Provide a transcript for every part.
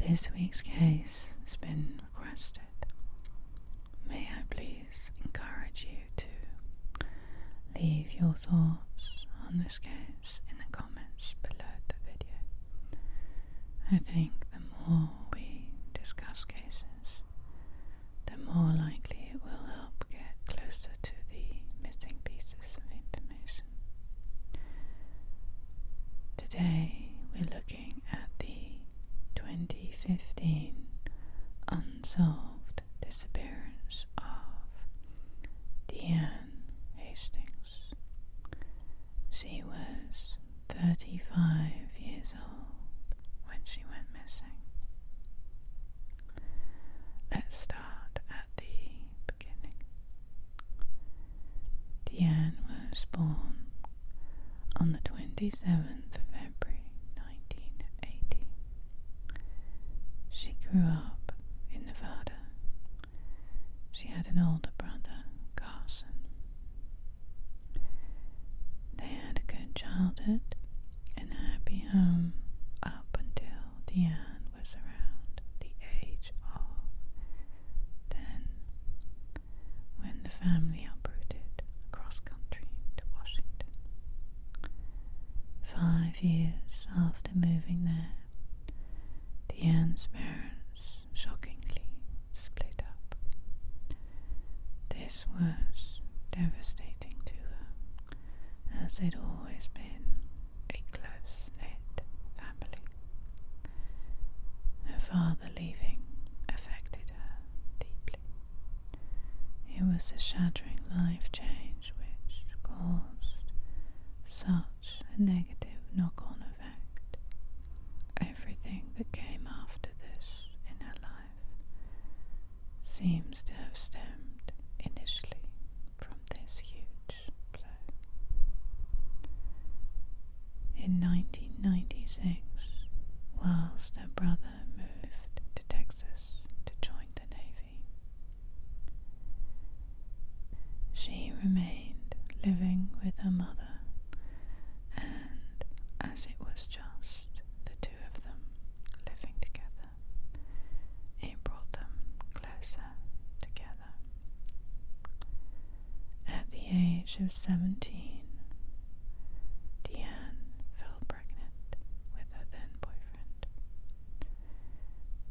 This week's case has been requested. May I please encourage you to leave your thoughts on this case in the comments below the video. I think the more we discuss cases, the more likely it will help get closer to the missing pieces of information. Today we're looking at the 2015 unsolved disappearance of Deanne Hastings. She was 35 years old when she went missing. Let's start at the beginning. Deanne was born on the 27th of February 1980. She grew up in Nevada. She had an older brother, Carson. They had a good childhood and a happy home up until Deanne was around the age of 10, when the family uprooted across country to Washington. 5 years after moving there, Deanne's parents shockingly split up. This was devastating to her, as they'd always been a close-knit family. Her father leaving affected her deeply. It was a shattering life change which caused such a negative knock-on effect. Everything that came after this in her life seems to have stemmed initially from this huge blow. In 1996, whilst her brother moved to Texas to join the Navy, she remained living with her mother, and as it was just the two of them living together, it brought them closer together. At the age of 17, Deanne fell pregnant with her then boyfriend.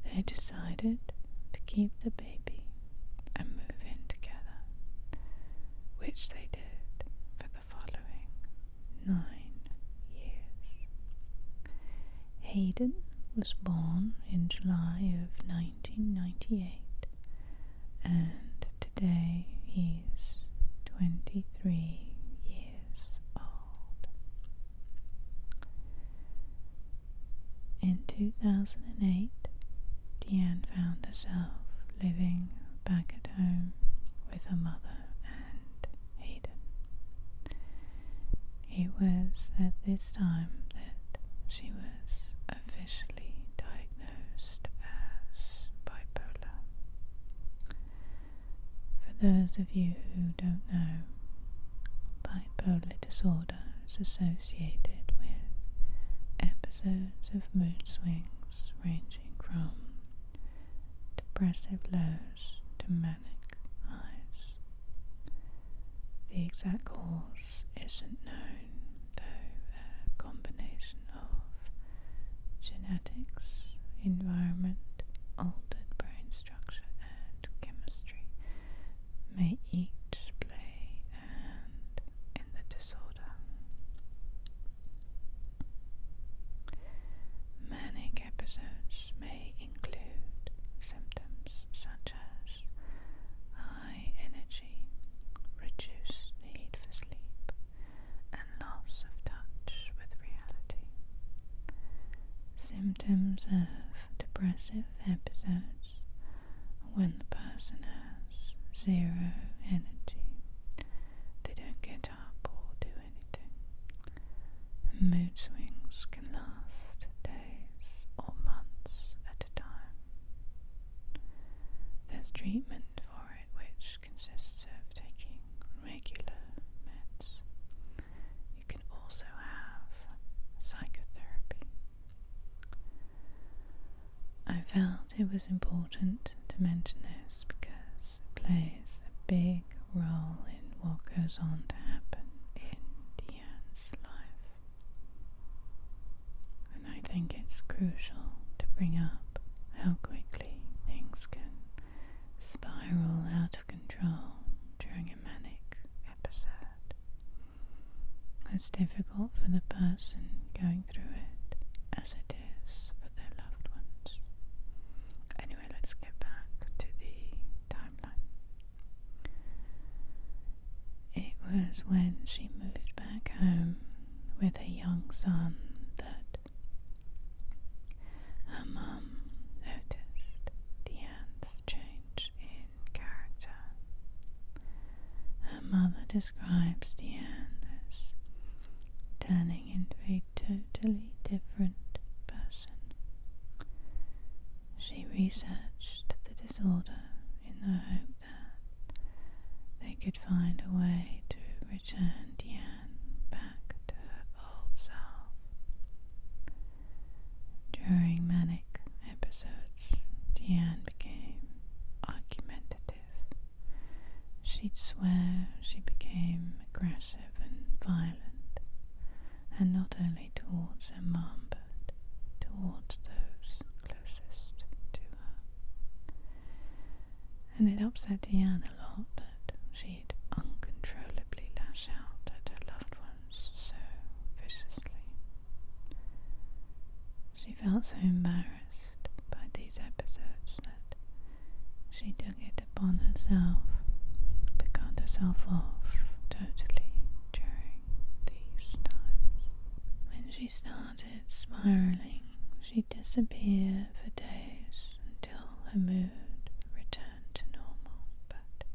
They decided to keep the baby and move in together, which they did for the following 9 years. Hayden was born in July of 1998, and today he's 23 years old. In 2008, Deanne found herself living back at home with her mother and Hayden. It was at this time that she was officially diagnosed as bipolar. For those of you who don't know, bipolar disorder is associated with episodes of mood swings ranging from depressive lows to manic highs. The exact cause isn't known, though a combination of genetics, environment, altered brain structure and chemistry may each play a hand in the disorder. Manic episodes may include symptoms such as high energy, reduced need for sleep, and loss of touch with reality. Symptoms of depressive episodes are when the person has zero energy, they don't get up or do anything. Mood swings can last days or months at a time. There's treatment for it, which consists of taking regular meds. You can also have psychotherapy. I felt it was important to mention this because it plays a big role in what goes on to happen in Deanne's life. And I think it's crucial to bring up how quickly things can spiral out of control during a manic episode. It's difficult for the person going through it as it is for their loved ones. Anyway, let's get back to the timeline. It was when she moved back home with a young son that her mum noticed Deanne's change in character. Her mother describes Deanne as turning into a totally different person. She researched the disorder in the hope that they could find a way to return Deanne back to her old self. During manic episodes, Deanne became argumentative. She'd swear, she became aggressive and violent, and not only towards her mum but towards those closest to her. And it upset Deanne a lot that she'd uncontrollably lash out at her loved ones so viciously. She felt so embarrassed by these episodes that she took it upon herself to cut herself off totally during these times. When she started spiraling, she'd disappear for days until her mood returned to normal, but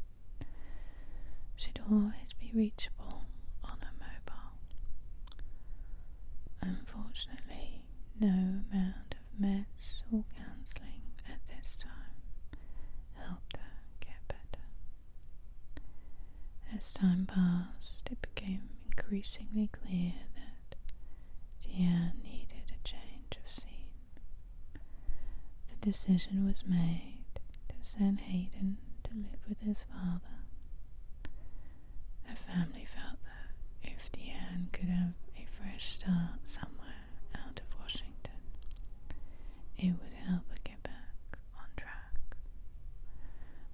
she'd always be reachable on her mobile. Unfortunately, no amount of meds or counselling at this time helped her get better. As time passed, it became increasingly clear that Deanne needed a change of scene. The decision was made to send Hayden to live with his father. Her family felt that if Deanne could have a fresh start somewhere out of Washington, it would help her get back on track.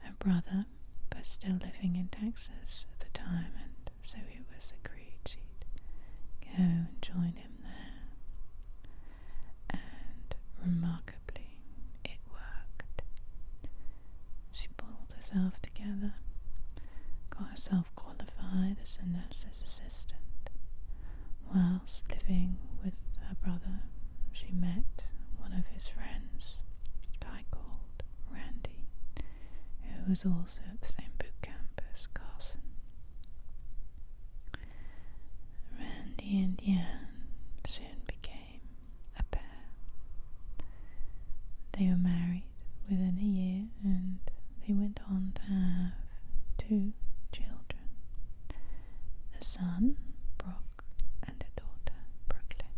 Her brother was still living in Texas at the time, and so it was agreed she'd go and join him there. And remarkably, it worked. She pulled herself together, got herself qualified as a nurse's assistant. Whilst living with her brother, she met one of his friends, a guy called Randy, who was also at the same boot camp as Carson. Randy and Deanne soon became a pair. They were married within a year, and they went on to have 2 children, a son, Brock, and a daughter, Brooklyn.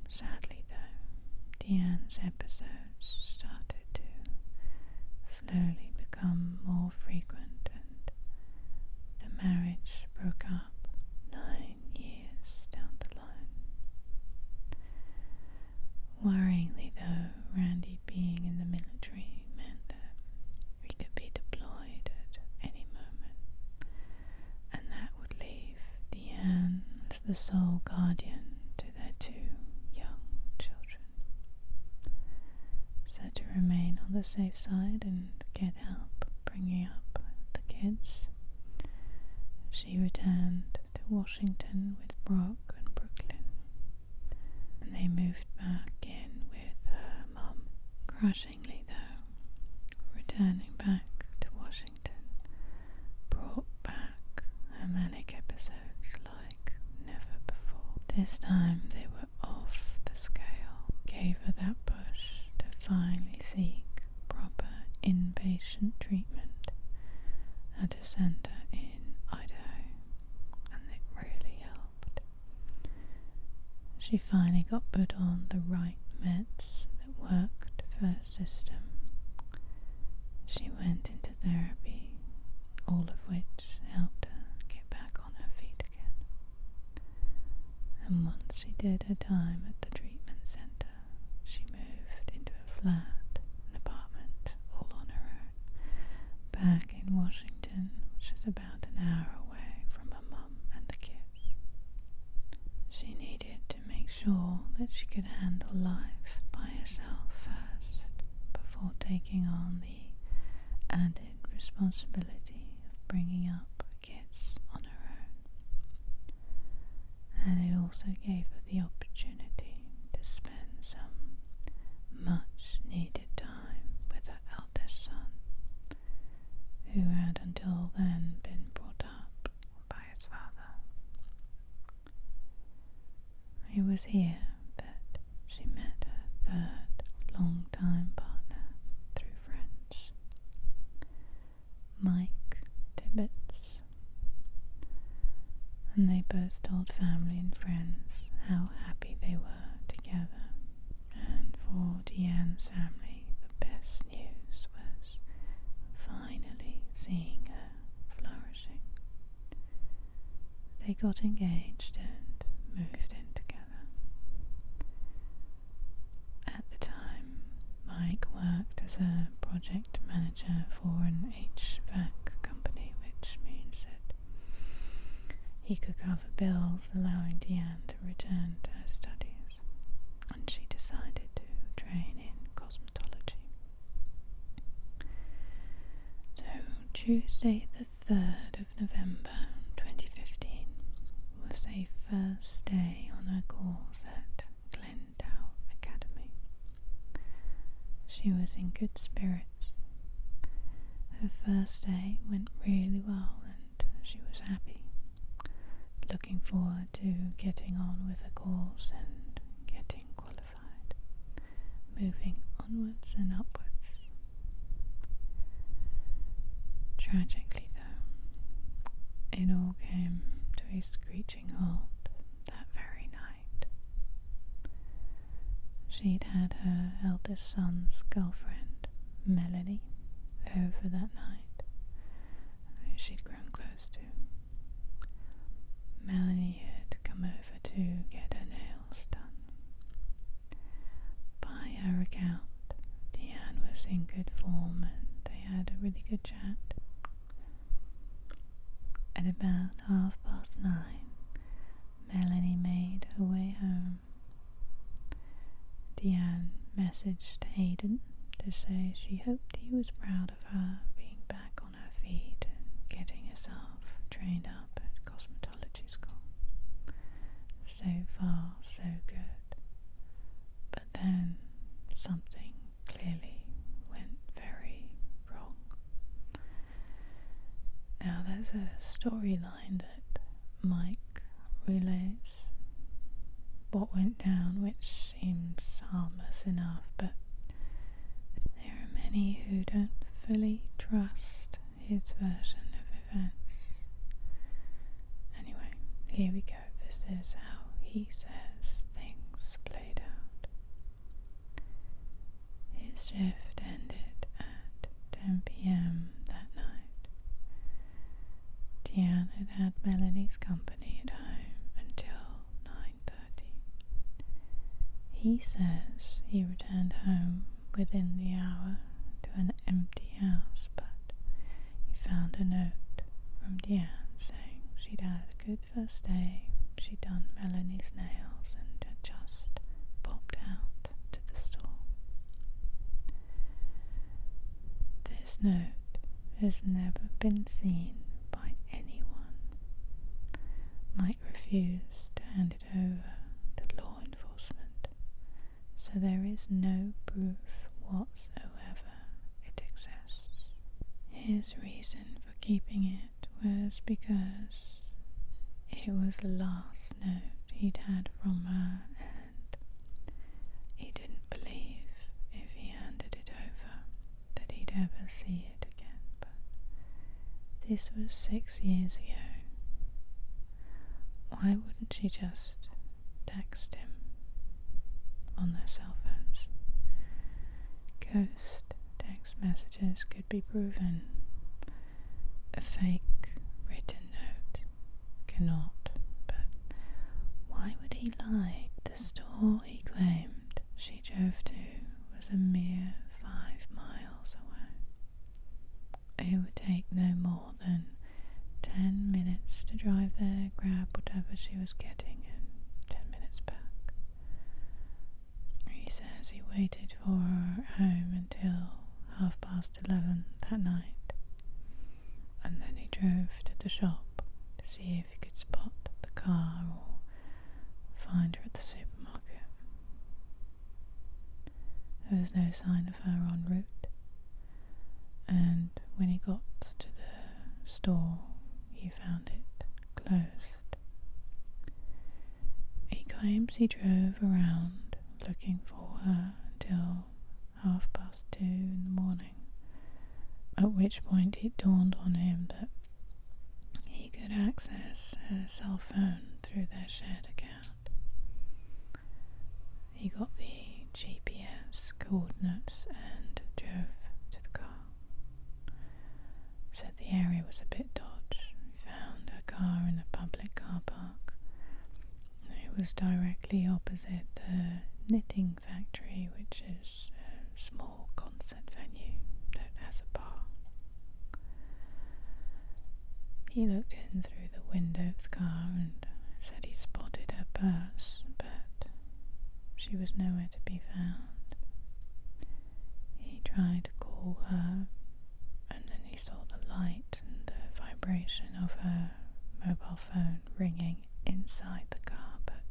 Sadly though, Deanne's episodes started to slowly become more frequent, and the marriage broke up 9 years down the line. Worryingly though, Randy being in the military meant that he could be deployed at any moment, and that would leave Deanne as the sole guardian to their 2 young children. So to remain on the safe side and get help bringing up the kids, she returned to Washington with Brock and Brooklyn, and they moved back in with her mum. Crushingly though, returning back to Washington brought back her manic episodes like never before. This time they were off the scale, gave her that push to finally seek proper inpatient treatment at a centre in Idaho, and it really helped. She finally got put on the right meds that worked for her system. She went into therapy, all of which helped her get back on her feet again. And once she did her time at the treatment centre, she moved into a flat, an apartment, all on her own, back in Washington, which is about an hour away from her mum and the kids. She needed to make sure that she could handle life by herself first, before taking on the added responsibility of bringing up kids on her own. And it also gave her the opportunity to spend some much needed time with her eldest son, who had until then been brought up by his father. It was here that she met her third long-time partner through friends, Mike Tibbetts, and they both told family and friends how happy they were together. And for Deanne's family, the best news was finally seeing her flourishing. They got engaged and moved in together. At the time, Mike worked as a project manager for an HVAC company, which means that he could cover bills, allowing Deanne to return to her studies, and she decided to train in cosmetology. So Tuesday the 3rd of November 2015 was a first day on her course at Glendale Academy. She was in good spirits. Her first day went really well and she was happy, looking forward to getting on with her course and getting qualified, moving onwards and upwards. Tragically though, it all came to a screeching halt that very night. She'd had her eldest son's girlfriend, Melanie, over that night, who she'd grown close to. Melanie had come over to get her nails done. By her account, Deanne was in good form and they had a really good chat. At about 9:30, Melanie made her way home. Deanne messaged Hayden to say she hoped he was proud of her being back on her feet and getting herself trained up at cosmetology school. So far, so good. But then something clearly went very wrong. Now there's a storyline that Mike relays what went down, which seems harmless enough, but there are many who don't fully trust his version of events. Anyway, here we go. This is how he says things played out. His shift ended at 10 p.m. that night. Deanne had had Melanie's company at home until 9:30. He says he returned home within the hour to an empty house, but he found a note from Deanne saying she'd had a good first day, she'd done Melanie's nails and had just popped out to the store. This note has never been seen by anyone. Mike refused to hand it over to law enforcement, so there is no proof whatsoever it exists. His reason for keeping it was because it was the last note he'd had from her and he didn't believe if he handed it over that he'd ever see it again. But this was 6 years ago. Why wouldn't she just text him on their cell phones? ghost text messages could be proven. A fake written note cannot, but why would he lie? The store he claimed she drove to was a mere 5 miles away. It would take no more than 10 minutes to drive there, grab whatever she was getting, and 10 minutes back. He says he waited for her at home until 11:30 that night, and then he drove to the shop to see if he could spot the car or find her at the supermarket. There was no sign of her en route, and when he got to the store, he found it closed. He claims he drove around looking for her until 2:30 in the morning, at which point it dawned on him that he could access her cell phone through their shared account. He got the GPS coordinates and drove to the car. Said the area was a bit dodgy. He found her car in a public car park. It was directly opposite the knitting factory, which is a small concert venue that has a bar. He looked in through the window of the car and said he spotted her purse, but she was nowhere to be found. He tried to call her, and then he saw the light and the vibration of her mobile phone ringing inside the car, but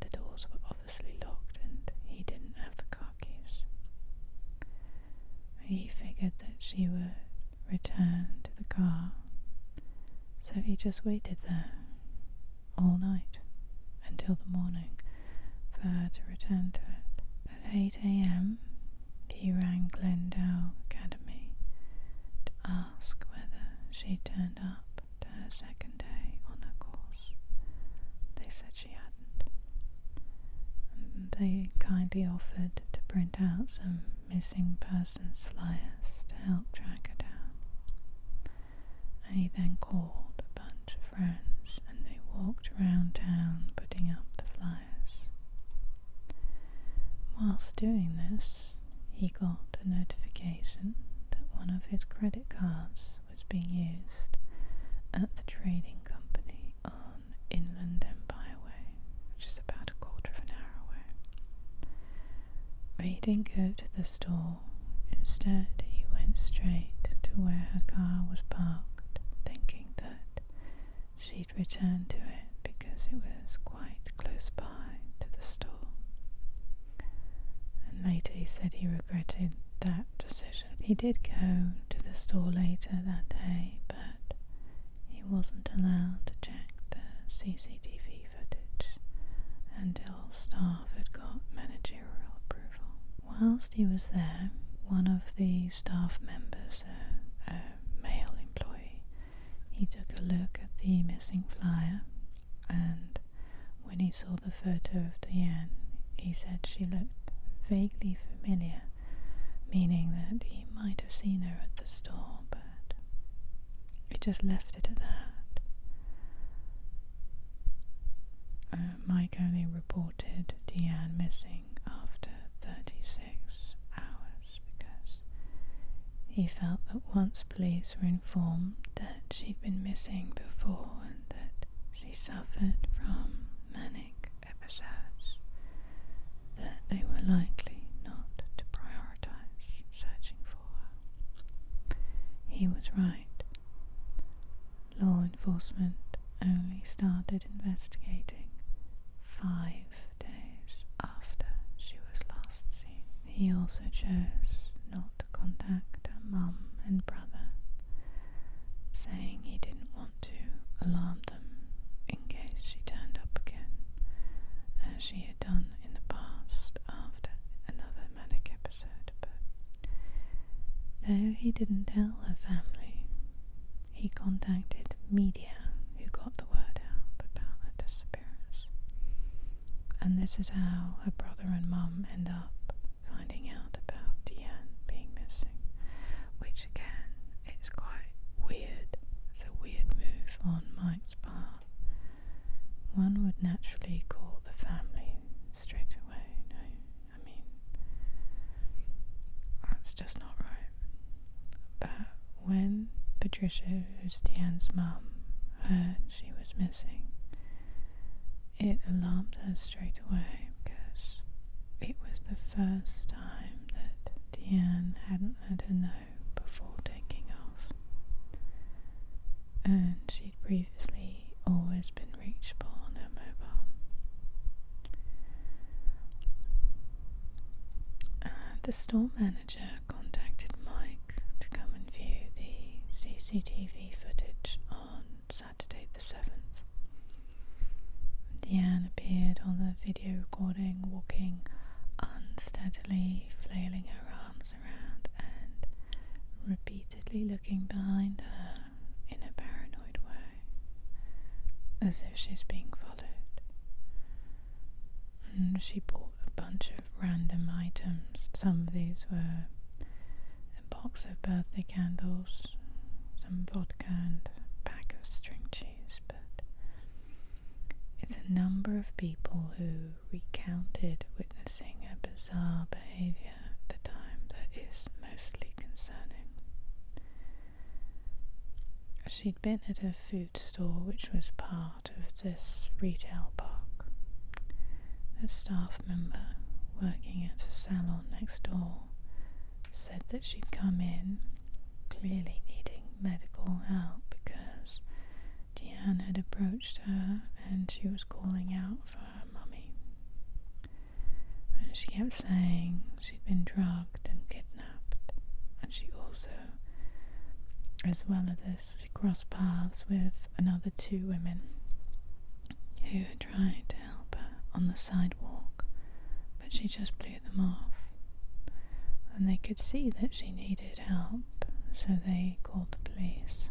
the doors were obviously locked and he didn't have the car keys. He figured that she would return to the car, so he just waited there all night until the morning for her to return to it. At 8 a.m, he rang Glendale Academy to ask whether she turned up to her second day on her course. They said she hadn't, and they kindly offered to print out some missing persons flyers to help track her down. And he then called a bunch of friends and they walked around town putting up the flyers. Whilst doing this, he got a notification that one of his credit cards was being used at the trading company on Inland Empire Way, which is about 1/4 of an hour away. But he didn't go to the store. Instead, he went straight to where her car was parked, thinking that she'd return to it because it was quite close by to the store. And later he said he regretted that decision. He did go to the store later that day, but he wasn't allowed to check the CCTV footage until staff had got managerial approval. Whilst he was there, one of the staff members, a male employee, he took a look at the missing flyer, and when he saw the photo of Deanne, he said she looked vaguely familiar, meaning that he might have seen her at the store, but he just left it at that. Mike only reported Deanne missing after 36 hours because he felt that once police were informed that she'd been missing before and that she suffered from manic episodes, that they were likely not to prioritize searching for her. He was right. Law enforcement only started investigating 5 days after she was last seen. He also chose not to contact her mum and brother, saying he didn't want to alarm them in case she turned up again, as she had done in the past after another manic episode. But though he didn't tell her family, he contacted media who got the word out about her disappearance. And this is how her brother and mum end up finding out about Deanne. naturally call the family straight away. No, I mean, that's just not right. But when Patricia, who's Deanne's mum, heard she was missing, it alarmed her straight away because it was the first time that Deanne hadn't let her know before taking off. And she'd previously always been reachable on her mobile. The store manager contacted Mike to come and view the CCTV footage on Saturday the 7th. Deanne appeared on the video recording walking unsteadily, flailing her arms around and repeatedly looking behind her in a paranoid way, as if she's being followed. And she bought a bunch of random items. Some of these were a box of birthday candles, some vodka and a pack of string cheese, but it's a number of people who recounted witnessing her bizarre behaviour at the time that is mostly concerning. She'd been at a food store which was part of this retail park. A staff member working at a salon next door said that she'd come in clearly needing medical help because Deanne had approached her and she was calling out for her mummy. And she kept saying she'd been drugged and kidnapped, and she also, as well as this, she crossed paths with another 2 women who had tried to help her on the sidewalk, but she just blew them off. And they could see that she needed help, so they called the police.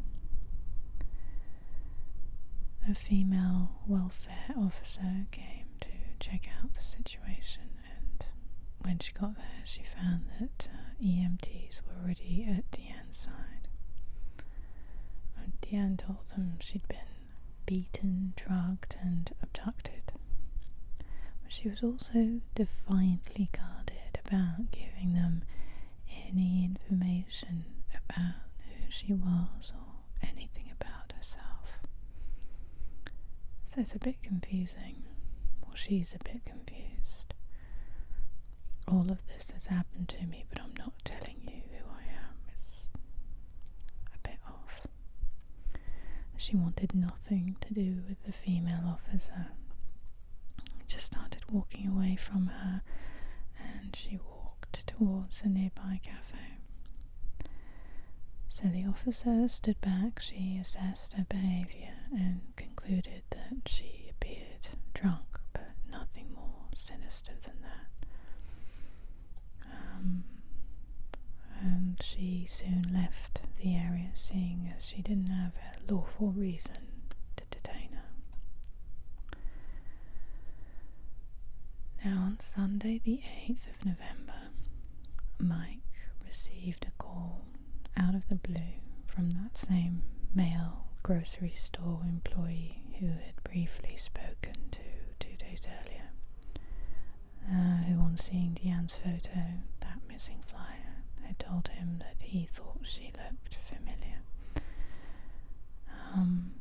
A female welfare officer came to check out the situation, and when she got there she found that EMTs were already at Deanne's side. And Deanne told them she'd been beaten, drugged and abducted. But she was also defiantly guarded about giving them any information about who she was or anything about herself. So it's a bit confusing, or she's a bit confused. All of this has happened to me, but I'm not telling you who I am. It's a bit off. She wanted nothing to do with the female officer. I just started walking away from her, and she walked towards a nearby cafe. So the officer stood back, she assessed her behaviour and concluded that she appeared drunk, but nothing more sinister than that. And she soon left the area, seeing as she didn't have a lawful reason to detain her. Now on Sunday the 8th of November, Mike received a call out of the blue from that same male grocery store employee who had briefly spoken to 2 days earlier, who on seeing Deanne's photo, that missing flyer, had told him that he thought she looked familiar.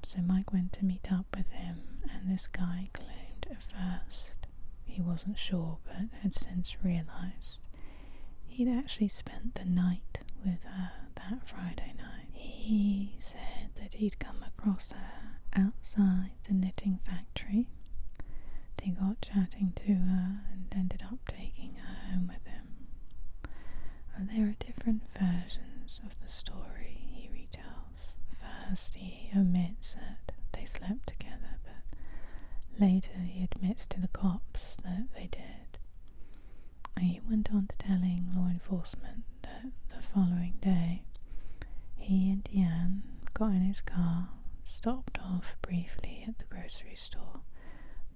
So Mike went to meet up with him, and this guy claimed at first he wasn't sure, but had since realised he'd actually spent the night with her that Friday night. He said that he'd come across her outside the knitting factory. They got chatting to her and ended up taking her home with him. There are different versions of the story he retells. First, he admits that they slept together, but later he admits to the cops that they did. He went on to telling law enforcement that the following day, he and Deanne got in his car, stopped off briefly at the grocery store,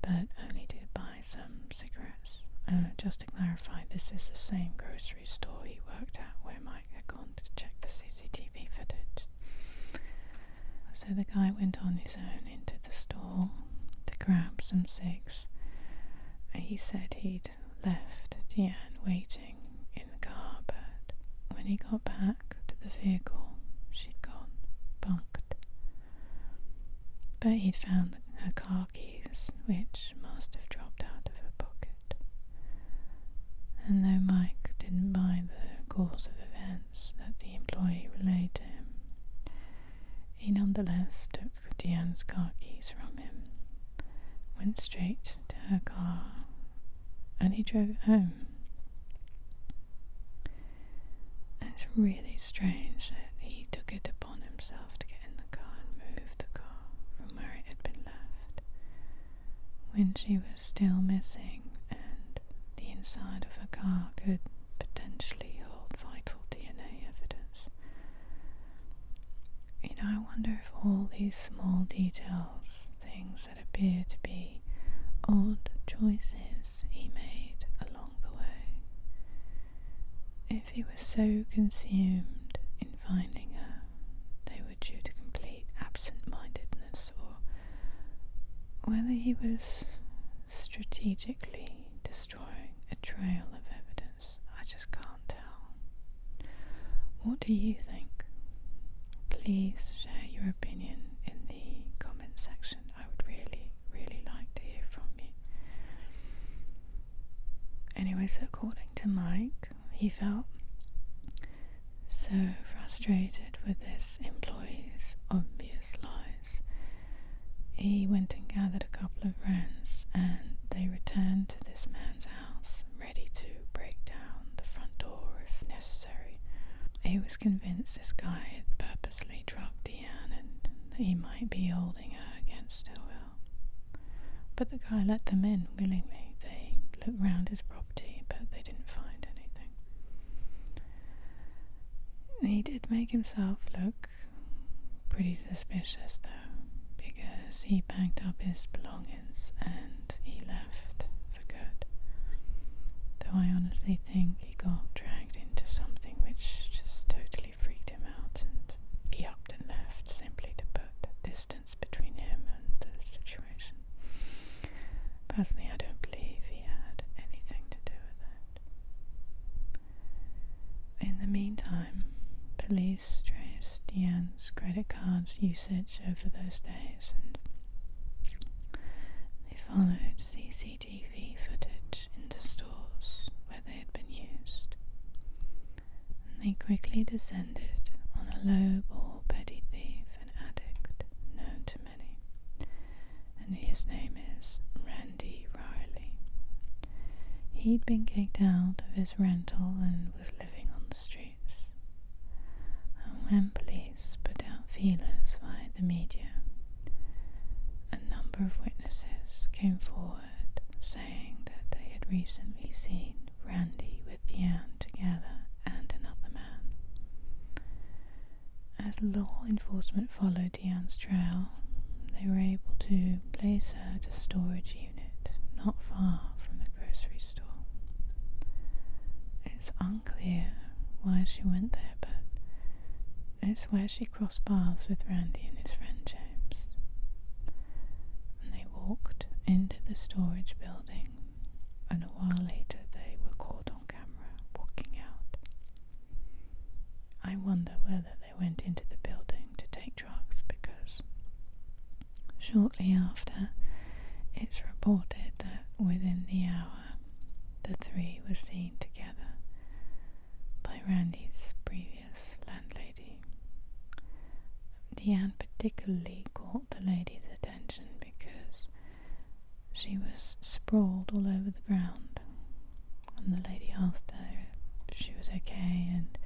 but only to buy some cigarettes. Just to clarify, this is the same grocery store he worked at where Mike had gone to check the CCTV footage. So the guy went on his own into the store to grabbed some cigs. He said he'd left Deanne waiting in the car, but when he got back to the vehicle, she'd gone bunked. But he'd found her car keys, which must have dropped out of her pocket. And though Mike didn't buy the course of events that the employee relayed to him, he nonetheless took Deanne's car keys from him, went straight to her car, and he drove it home. It's really strange that he took it upon himself to get in the car and move the car from where it had been left, when she was still missing and the inside of her car could potentially hold vital DNA evidence. I wonder if all these small details, things that appear to be odd choices he made along the way, if he was so consumed in finding her, they were due to complete absent-mindedness, or whether he was strategically destroying a trail of evidence. I just can't tell. What do you think? Please share your opinion in the comment section. I would really, really like to hear from you. Anyway, so according to Mike, he felt so frustrated with this employee's obvious lies. He went and gathered a couple of friends, and they returned to this man's house, ready to break down the front door if necessary. He was convinced this guy had purposely drugged Deanne and that he might be holding her against her will. But the guy let them in willingly. They looked round his property, but they didn't find anything. He did make himself look pretty suspicious, though, because he packed up his belongings and he left for good. Though I honestly think he got dragged into something which just totally freaked him out, and he upped and left simply to put distance between him and the situation. Personally, I don't believe he had anything to do with it. In the meantime, police traced Deanne's credit card's usage over those days, and they followed CCTV footage in the stores where they had been used. And they quickly descended on a low-ball petty thief and addict known to many, and his name is Randy Riley. He'd been kicked out of his rental and was living on the streets. And when police put out feelers via the media, a number of witnesses came forward saying that they had recently seen Randy with Deanne together and another man. As law enforcement followed Deanne's trail, they were able to place her at a storage unit not far from the grocery store. It's unclear why she went there, but it's where she crossed paths with Randy and his friend James. And they walked into the storage building, and a while later they were caught on camera walking out. I wonder whether they went into the building to take drugs, because shortly after, it's reported that within the hour, the three were seen together by Randy's previous landlady. Deanne particularly caught the lady's attention because she was sprawled all over the ground, and the lady asked her if she was okay, and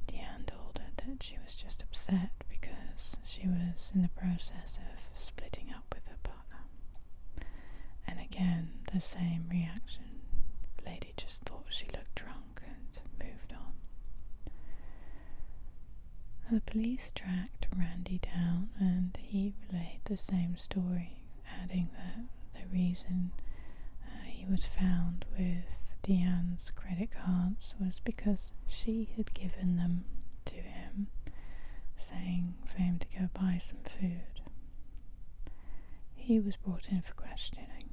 Deanne told her that she was just upset because she was in the process of splitting up with her partner. And again, the same reaction. The lady just thought she looked drunk and moved on. The police tracked Randy down, and he relayed the same story, adding that the reason he was found with Deanne's credit cards was because she had given them to him, saying for him to go buy some food. He he was brought in for questioning,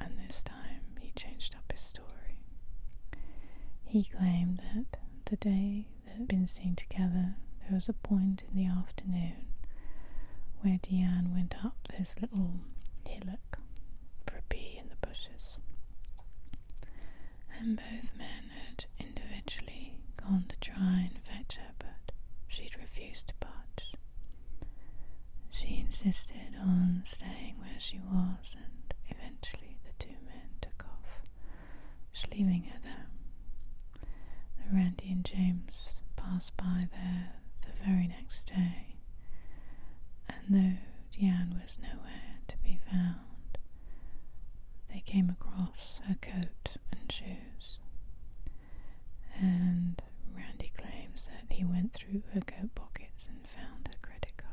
and this time he changed up his story. He claimed that the day that had been seen together, there was a point in the afternoon where Deanne went up this little hillock for a pee in the bushes, and both men had individually gone to try and fetch her, but she'd refused to budge. She insisted on staying where she was, and eventually the two men took off, just leaving her there. Randy and James passed by there the very next day, and though Deanne was nowhere to be found, they came across her coat and shoes, and Randy claims that he went through her coat pockets and found her credit card.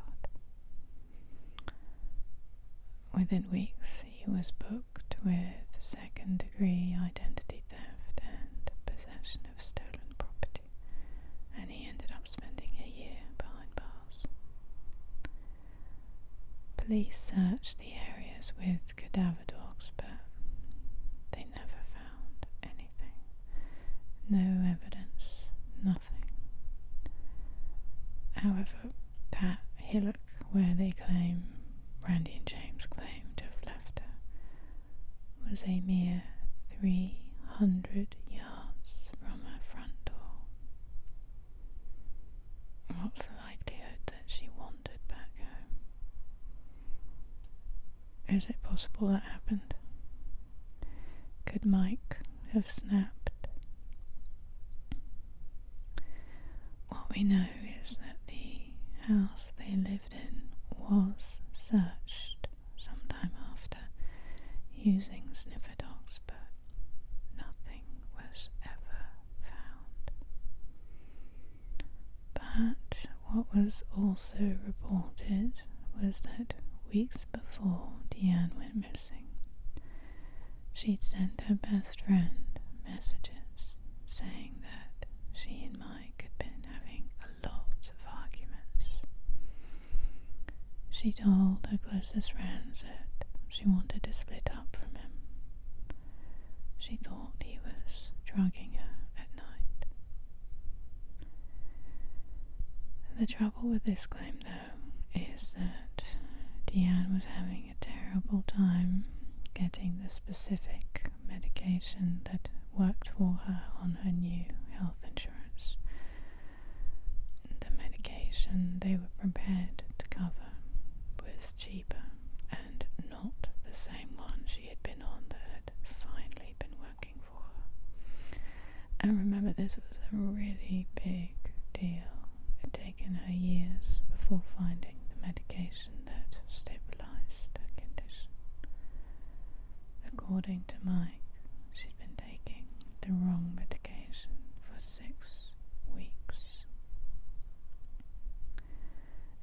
Within weeks, he was booked with second-degree identity theft and possession of stolen property, and he ended up spending a year behind bars. Police searched the areas with cadaver dogs, but they never found anything. No evidence, nothing. However, that hillock where they claim, Randy and James claim to have left her, was a mere 300 yards from her front door. What's the likelihood that she wandered back home? Is it possible that happened? Could Mike have snapped? What we know is that the house they lived in was searched sometime after using sniffer dogs, but nothing was ever found. But what was also reported was that weeks before Deanne went missing, she'd sent her best friend messages saying that she and Mike had been having a lot of arguments. She told her closest friends that she wanted to split up from him. She thought he was drugging her at night. The trouble with this claim, though, is that Deanne was having a terrible time getting the specific medication that worked for her on her new health insurance. The medication they were prepared to cover was cheaper and not the same one she had been on that had finally been working for her. And remember, this was a really big deal. It had taken her years before finding the medication that stabilized her condition. According to Mike, she'd been taking the wrong medication for 6 weeks.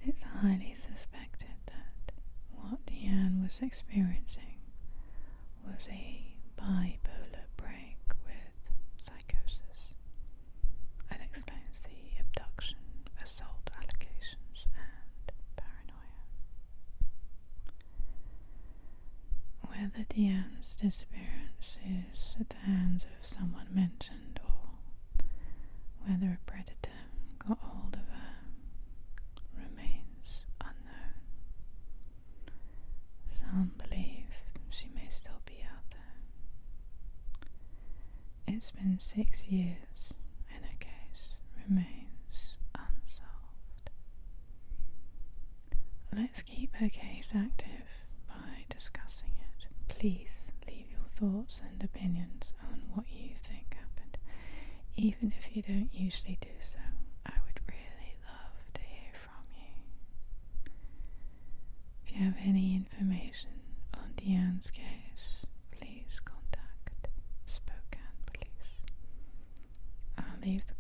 It's highly suspected that what Deanne was experiencing was a bipolar break with psychosis. That explains the abduction, assault allegations, and paranoia. Whether Deanne's disappearance is at the hands of someone mentioned or whether a predator got hold of her remains unknown. Some believe she may still be out there. It's been 6 years and her case remains unsolved. Let's keep her case active by discussing it. Please leave your thoughts and opinions on what you think happened. Even if you don't usually do so, I would really love to hear from you. If you have any information on Deanne's case, please contact Spokane Police. I'll leave the